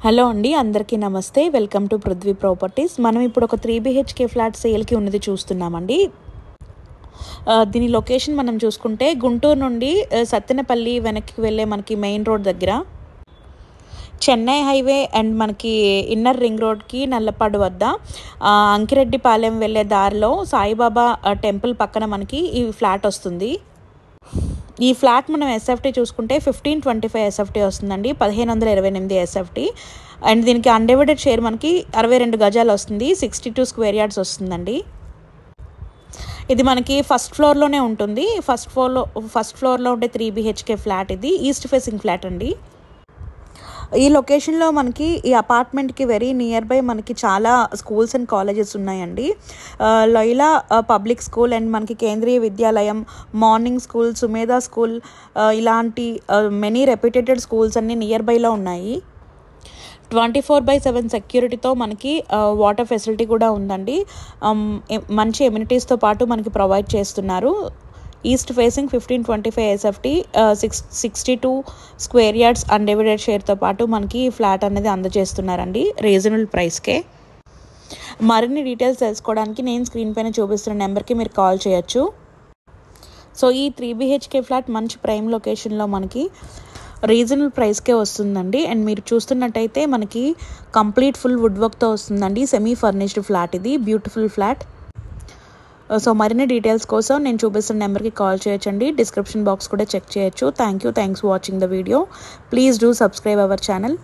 Hello అండి, అందరికీ నమస్తే. Welcome to Prithvi properties. మనం ఇప్పుడు ఒక 3 BHK ఫ్లాట్ సేల్కి ఉన్నది చూస్తున్నామండి. దీని లొకేషన్ మనం చూసుకుంటే గుంటూరు నుండి సత్తెనపల్లి వెనక్కి వెళ్ళే మనకి మెయిన్ రోడ్ దగ్గర, చెన్నై హైవే అండ్ మనకి ఇన్నర్ రింగ్ రోడ్కి నల్లపాడు వద్ద అంకిరెడ్డిపాలెం వెళ్ళే దారిలో సాయిబాబా టెంపుల్ పక్కన మనకి ఈ ఫ్లాట్ వస్తుంది. ఈ ఫ్లాట్ మనం ఎస్ఎఫ్టీ చూసుకుంటే 1525 ఎస్ఎఫ్టీ వస్తుందండి, 1528 ఎస్ఎఫ్టీ. అండ్ దీనికి అన్డివైడెడ్ షేర్ మనకి 62 గజాలు వస్తుంది, 62 స్క్వేర్ యార్డ్స్ వస్తుందండి. ఇది మనకి ఫస్ట్ ఫ్లోర్లోనే ఉంటుంది. ఫస్ట్ ఫ్లోర్లో ఉండే 3 BHK ఫ్లాట్. ఇది ఈస్ట్ ఫేసింగ్ ఫ్లాట్ అండి. ఈ లొకేషన్లో మనకి ఈ అపార్ట్మెంట్కి వెరీ నియర్ బై మనకి చాలా స్కూల్స్ అండ్ కాలేజెస్ ఉన్నాయండి. లైలా పబ్లిక్ స్కూల్ అండ్ మనకి కేంద్రీయ విద్యాలయం, మార్నింగ్ స్కూల్, సుమేధా స్కూల్, ఇలాంటి మెనీ రెప్యూటెడ్ స్కూల్స్ అన్నీ నియర్ బైలో ఉన్నాయి. 24/7 సెక్యూరిటీతో మనకి వాటర్ ఫెసిలిటీ కూడా ఉందండి. మంచి ఎమ్యూనిటీస్తో పాటు మనకి ప్రొవైడ్ చేస్తున్నారు. East facing 1525 SFT, 62 square yards undivided షేర్తో పాటు మనకి ఫ్లాట్ అనేది అందజేస్తున్నారండి రీజనబుల్ ప్రైస్కే. మరిన్ని డీటెయిల్స్ తెలుసుకోవడానికి నేను స్క్రీన్ పైన చూపిస్తున్న నెంబర్కి మీరు కాల్ చేయొచ్చు. సో ఈ 3 BHK ఫ్లాట్ మంచి ప్రైమ్ లొకేషన్లో మనకి రీజనబుల్ ప్రైస్కే వస్తుందండి. అండ్ మీరు చూస్తున్నట్టయితే మనకి కంప్లీట్ ఫుల్ వుడ్ వర్క్తో వస్తుందండి. సెమీ ఫర్నిష్డ్ ఫ్లాట్ ఇది, బ్యూటిఫుల్ ఫ్లాట్. సో మరిన్ని డీటెయిల్స్ కోసం నేను చూపిస్తున్న నెంబర్కి కాల్ చేయొచ్చండి. డిస్క్రిప్షన్ బాక్స్ కూడా చెక్ చేయొచ్చు. Thanks watching the video. Please do subscribe our channel.